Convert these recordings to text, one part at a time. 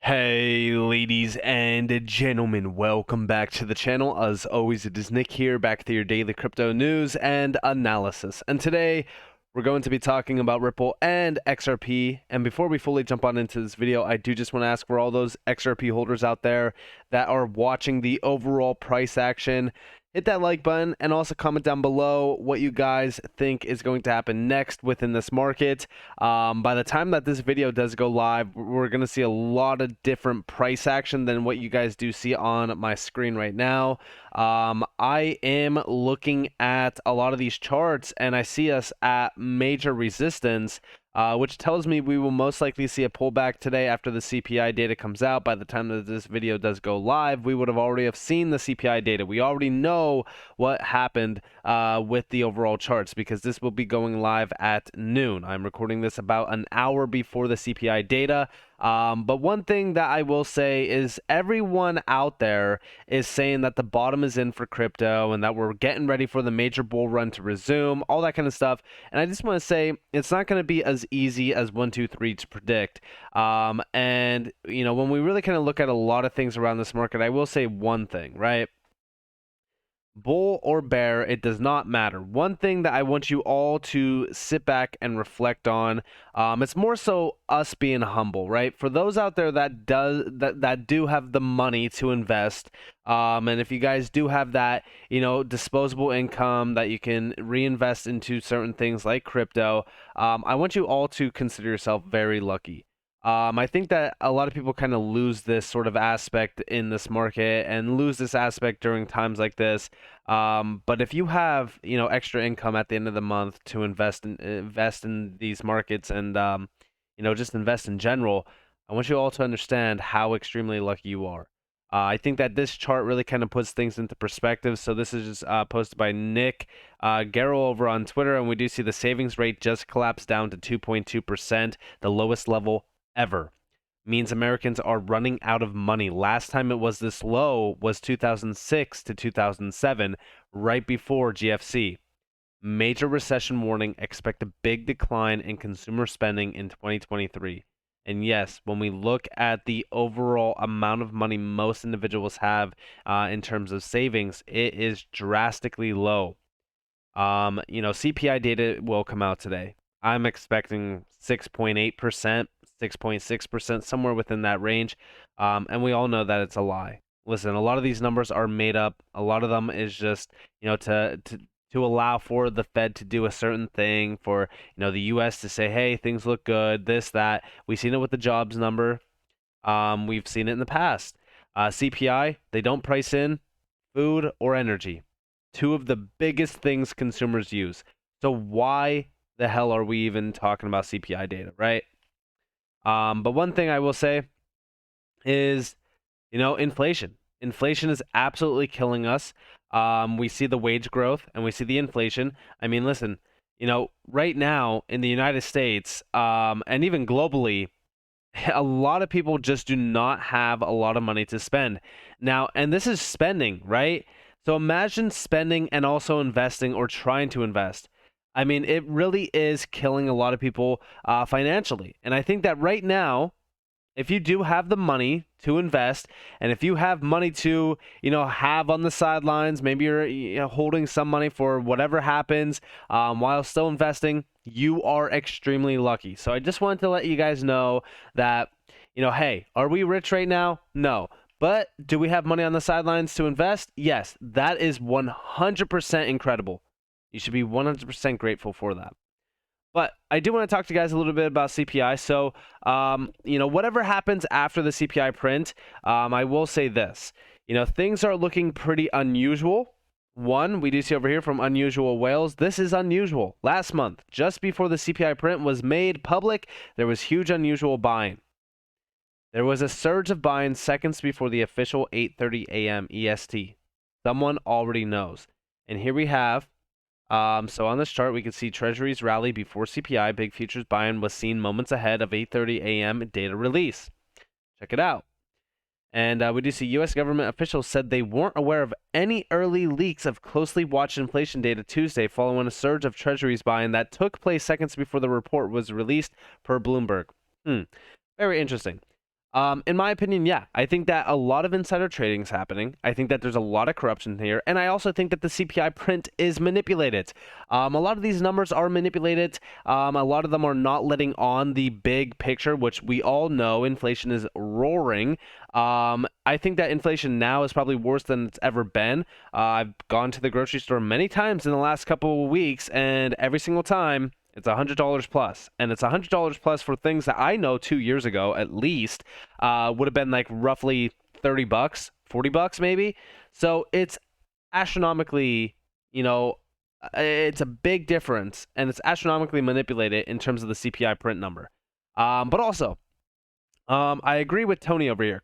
Hey ladies and gentlemen, welcome back to the channel. As always, it is Nick here, back with your daily crypto news and analysis. And today, we're going to be talking about Ripple and XRP. And before we fully jump on into this video, I do just want to ask for all those XRP holders out there that are watching the overall price action, hit that like button and also comment down below what you guys think is going to happen next within this market. By the time that this video does go live, we're going to see a lot of different price action than what you guys do see on my screen right now. I am looking at a lot of these charts and I see us at major resistance, which tells me we will most likely see a pullback today after the CPI data comes out. By the time that this video does go live, we would have already have seen the CPI data. We already know what happened with the overall charts because this will be going live at noon. I'm recording this about an hour before the CPI data. But one thing that I will say is everyone out there is saying that the bottom is in for crypto and that we're getting ready for the major bull run to resume, all that kind of stuff. And I just want to say it's not going to be as easy as 1, 2, 3 to predict. And, you know, when we really kind of look at a lot of things around this market, I will say one thing, right? Bull or bear, it does not matter. One thing that I want you all to sit back and reflect on, it's more so us being humble, right? For those out there that do have the money to invest, and if you guys do have that, you know, disposable income that you can reinvest into certain things like crypto, I want you all to consider yourself very lucky. I think that a lot of people kind of lose this sort of aspect in this market and lose this aspect during times like this. But if you have, you know, extra income at the end of the month to invest in these markets and you know, just invest in general, I want you all to understand how extremely lucky you are. I think that this chart really kind of puts things into perspective. So this is just posted by Nick Garrow over on Twitter, and we do see the savings rate just collapsed down to 2.2%, the lowest level ever. Means Americans are running out of money. Last time it was this low was 2006 to 2007, right before GFC. Major recession warning, expect a big decline in consumer spending in 2023. And yes, when we look at the overall amount of money most individuals have in terms of savings, it is drastically low. You know, CPI data will come out today. I'm expecting 6.8%, 6.6%, somewhere within that range. And we all know that it's a lie. Listen, a lot of these numbers are made up. A lot of them is just, you know, to allow for the Fed to do a certain thing, for, you know, the US to say, hey, things look good, this, that. We've seen it with the jobs number. We've seen it in the past. CPI, they don't price in food or energy. Two of the biggest things consumers use. So why the hell are we even talking about CPI data, right? But one thing I will say is, you know, inflation. Inflation is absolutely killing us. We see the wage growth and we see the inflation. I mean, listen, you know, right now in the United States, and even globally, a lot of people just do not have a lot of money to spend. Now, and this is spending, right? So imagine spending and also investing or trying to invest. I mean, it really is killing a lot of people financially. And I think that right now, if you do have the money to invest, and if you have money to, you know, have on the sidelines, maybe you're, you know, holding some money for whatever happens while still investing, you are extremely lucky. So I just wanted to let you guys know that, you know, hey, are we rich right now? No. But do we have money on the sidelines to invest? Yes. That is 100% incredible. You should be 100% grateful for that. But I do want to talk to you guys a little bit about CPI. So, you know, whatever happens after the CPI print, I will say this. You know, things are looking pretty unusual. One, we do see over here from Unusual Whales. This is unusual. Last month, just before the CPI print was made public, there was huge unusual buying. There was a surge of buying seconds before the official 8:30 a.m. EST. Someone already knows. And here we have, so on this chart, we can see Treasuries rally before CPI. Big futures buying was seen moments ahead of 8:30 a.m. data release. Check it out. And we do see U.S. government officials said they weren't aware of any early leaks of closely watched inflation data Tuesday following a surge of Treasuries buying that took place seconds before the report was released per Bloomberg. Very interesting. In my opinion, yeah. I think that a lot of insider trading is happening. I think that there's a lot of corruption here. And I also think that the CPI print is manipulated. A lot of these numbers are manipulated. A lot of them are not letting on the big picture, which we all know inflation is roaring. I think that inflation now is probably worse than it's ever been. I've gone to the grocery store many times in the last couple of weeks, and every single time, it's $100 plus, and it's $100 plus for things that I know 2 years ago at least would have been like roughly $30, $40 maybe. So it's astronomically, it's a big difference, and it's astronomically manipulated in terms of the CPI print number. But also, I agree with Tony over here,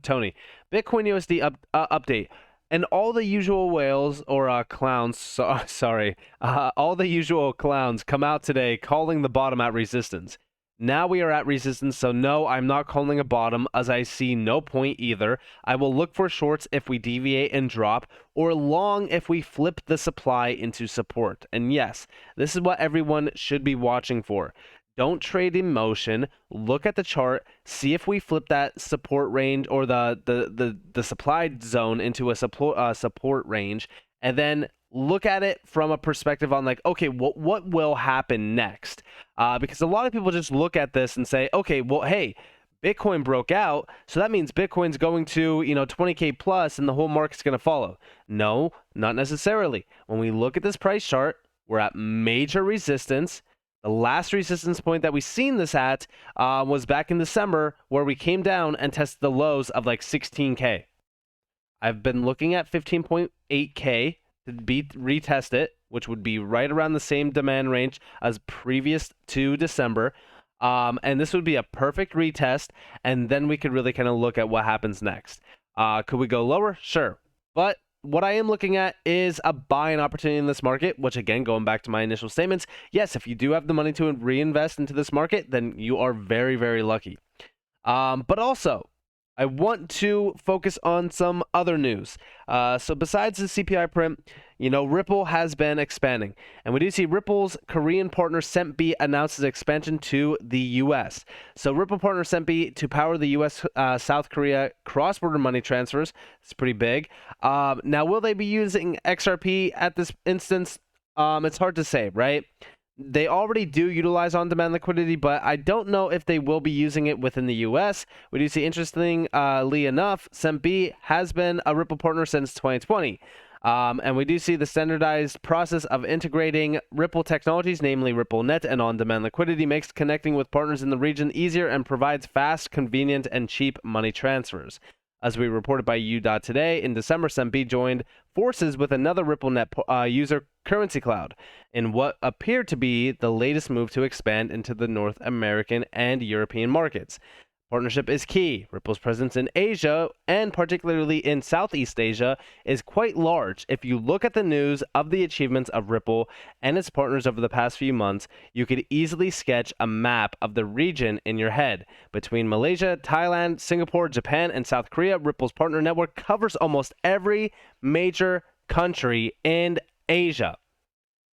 Tony. Bitcoin USD update. And all the usual whales or clowns, sorry, all the usual clowns come out today calling the bottom at resistance. Now we are at resistance, so no, I'm not calling a bottom, as I see no point either. I will look for shorts if we deviate and drop, or long if we flip the supply into support. And yes, this is what everyone should be watching for. Don't trade emotion. Look at the chart. See if we flip that support range or the supply zone into a support range, and then look at it from a perspective on like, okay, what will happen next? Because a lot of people just look at this and say, okay, well, hey, Bitcoin broke out, so that means Bitcoin's going to 20K plus, and the whole market's going to follow. No, not necessarily. When we look at this price chart, we're at major resistance. The last resistance point that we seen this at was back in December, where we came down and tested the lows of like 16K. I've been looking at 15.8K to retest it, which would be right around the same demand range as previous to December. And this would be a perfect retest, and then we could really kind of look at what happens next. Could we go lower? Sure. But what I am looking at is a buying opportunity in this market, which again, going back to my initial statements, yes, if you do have the money to reinvest into this market, then you are very, very lucky. But also, I want to focus on some other news. So besides the CPI print, Ripple has been expanding. And we do see Ripple's Korean partner CENT announces expansion to the U.S. So Ripple partner CENT to power the U.S. South Korea cross-border money transfers. It's pretty big. Now, will they be using XRP at this instance? It's hard to say, right? They already do utilize on-demand liquidity, but I don't know if they will be using it within the U.S. We do see, interestingly enough, CENT has been a Ripple partner since 2020. And we do see the standardized process of integrating Ripple technologies, namely RippleNet and on-demand liquidity, makes connecting with partners in the region easier and provides fast, convenient, and cheap money transfers. As we reported by U.Today, in December, CENT joined forces with another RippleNet user, Currency Cloud, in what appeared to be the latest move to expand into the North American and European markets. Partnership is key. Ripple's presence in Asia, and particularly in Southeast Asia, is quite large. If you look at the news of the achievements of Ripple and its partners over the past few months, you could easily sketch a map of the region in your head. Between Malaysia, Thailand, Singapore, Japan, and South Korea, Ripple's partner network covers almost every major country in Asia.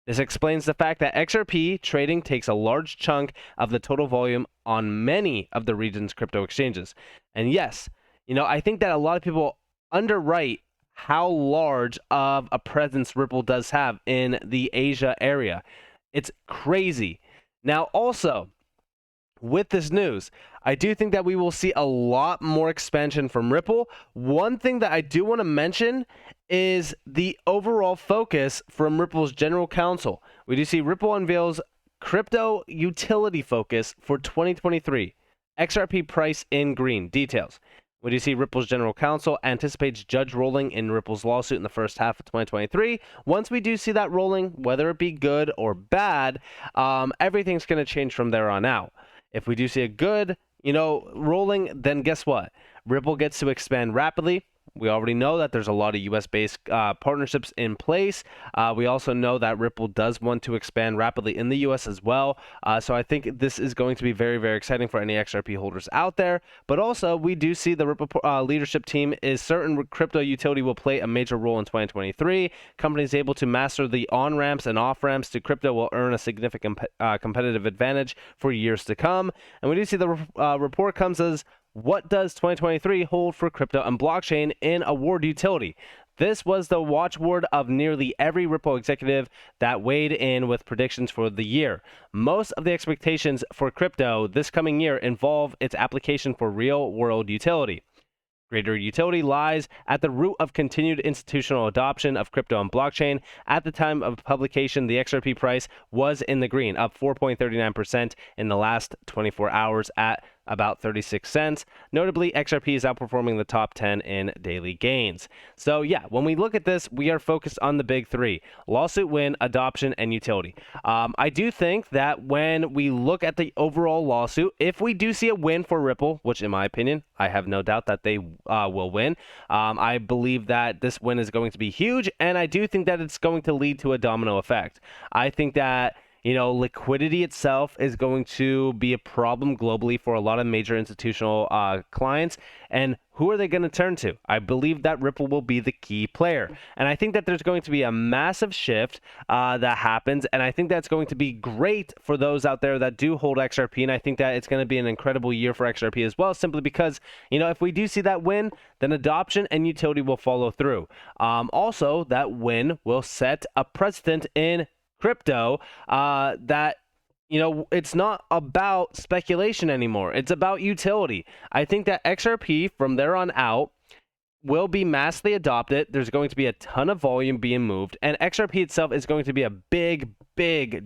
This explains the fact that XRP trading takes a large chunk of the total volume on many of the region's crypto exchanges. And yes, I think that a lot of people underwrite how large of a presence Ripple does have in the Asia area. It's crazy. Now, also, with this news, I do think that we will see a lot more expansion from Ripple. One thing that I do want to mention is the overall focus from Ripple's general counsel. We do see Ripple unveils crypto utility focus for 2023. XRP price in green. Details. We do see Ripple's general counsel anticipates judge ruling in Ripple's lawsuit in the first half of 2023. Once we do see that ruling, whether it be good or bad, everything's going to change from there on out. If we do see a good, ruling, then guess what? Ripple gets to expand rapidly. We already know that there's a lot of US-based partnerships in place. We also know that Ripple does want to expand rapidly in the US as well. So I think this is going to be very, very exciting for any XRP holders out there. But also, we do see the Ripple leadership team is certain crypto utility will play a major role in 2023. Companies able to master the on-ramps and off-ramps to crypto will earn a significant competitive advantage for years to come. And we do see the report comes as what does 2023 hold for crypto and blockchain in a word utility? This was the watchword of nearly every Ripple executive that weighed in with predictions for the year. Most of the expectations for crypto this coming year involve its application for real-world utility. Greater utility lies at the root of continued institutional adoption of crypto and blockchain. At the time of publication, the XRP price was in the green, up 4.39% in the last 24 hours at about 36 cents. Notably, XRP is outperforming the top 10 in daily gains. So yeah, when we look at this, we are focused on the big three: lawsuit win, adoption, and utility. I do think that when we look at the overall lawsuit, if we do see a win for Ripple, which in my opinion, I have no doubt that they will win, I believe that this win is going to be huge, and I do think that it's going to lead to a domino effect. I think that liquidity itself is going to be a problem globally for a lot of major institutional clients. And who are they going to turn to? I believe that Ripple will be the key player. And I think that there's going to be a massive shift that happens. And I think that's going to be great for those out there that do hold XRP. And I think that it's going to be an incredible year for XRP as well, simply because, if we do see that win, then adoption and utility will follow through. Also, that win will set a precedent in crypto that it's not about speculation anymore. It's about utility. I think that XRP from there on out will be massively adopted. There's going to be a ton of volume being moved, and XRP itself is going to be a big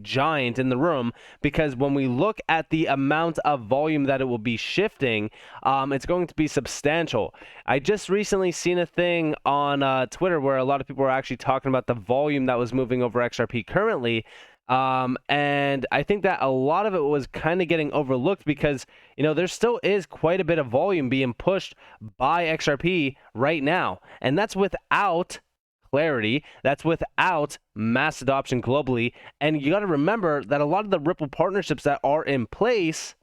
giant in the room, because when we look at the amount of volume that it will be shifting, it's going to be substantial. I just recently seen a thing on Twitter where a lot of people were actually talking about the volume that was moving over XRP currently. And I think that a lot of it was kind of getting overlooked because, there still is quite a bit of volume being pushed by XRP right now. And that's without clarity. That's without mass adoption globally. And you got to remember that a lot of the Ripple partnerships that are in place,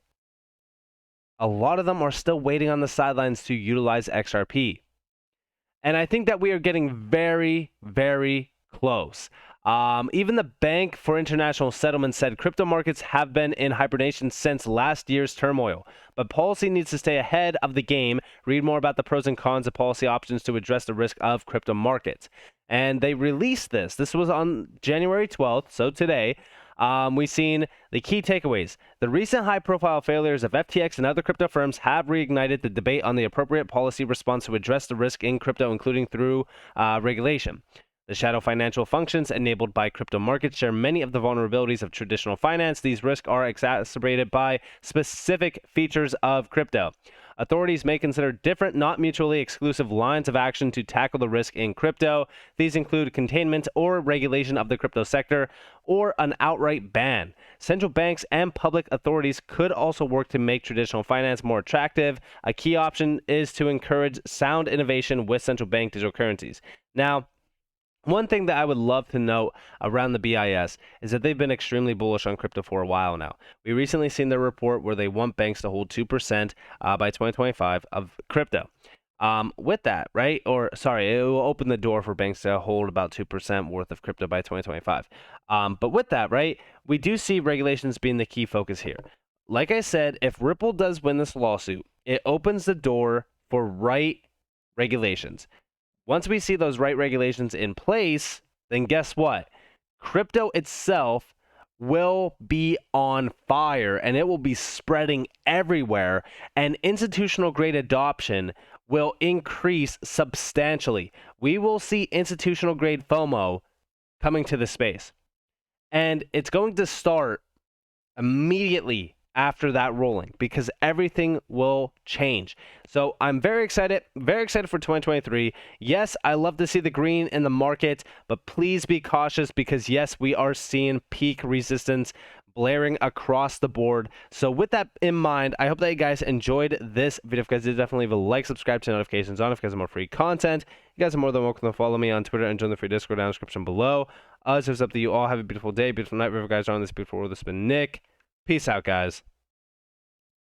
a lot of them are still waiting on the sidelines to utilize XRP. And I think that we are getting very, very close. Even the Bank for International Settlements said crypto markets have been in hibernation since last year's turmoil, but policy needs to stay ahead of the game. Read more about the pros and cons of policy options to address the risk of crypto markets. And they released this. This was on January 12th, so today. We've seen the key takeaways. The recent high-profile failures of FTX and other crypto firms have reignited the debate on the appropriate policy response to address the risk in crypto, including through regulation. The shadow financial functions enabled by crypto markets share many of the vulnerabilities of traditional finance. These risks are exacerbated by specific features of crypto. Authorities may consider different, not mutually exclusive lines of action to tackle the risk in crypto. These include containment or regulation of the crypto sector, or an outright ban. Central banks and public authorities could also work to make traditional finance more attractive. A key option is to encourage sound innovation with central bank digital currencies. Now, one thing that I would love to note around the BIS is that they've been extremely bullish on crypto for a while now. We recently seen their report where they want banks to hold 2% by 2025 of crypto. With that, right? Or sorry, it will open the door for banks to hold about 2% worth of crypto by 2025. But with that, right, we do see regulations being the key focus here. Like I said, if Ripple does win this lawsuit, it opens the door for right regulations. Once we see those right regulations in place, then guess what? Crypto itself will be on fire, and it will be spreading everywhere, and institutional grade adoption will increase substantially. We will see institutional grade FOMO coming to the space, and it's going to start immediately after that rolling, because everything will change. So I'm very excited for 2023. Yes, I love to see the green in the market, but please be cautious, because yes, we are seeing peak resistance blaring across the board. So with that in mind, I hope that you guys enjoyed this video. If you guys did, definitely leave a like, subscribe, to notifications on if you guys have more free content. You guys are more than welcome to follow me on Twitter and join the free Discord down in the description below. It's up to you all. Have a beautiful day, beautiful night, wherever you guys are on this beautiful world. This has been Nick. Peace out, guys.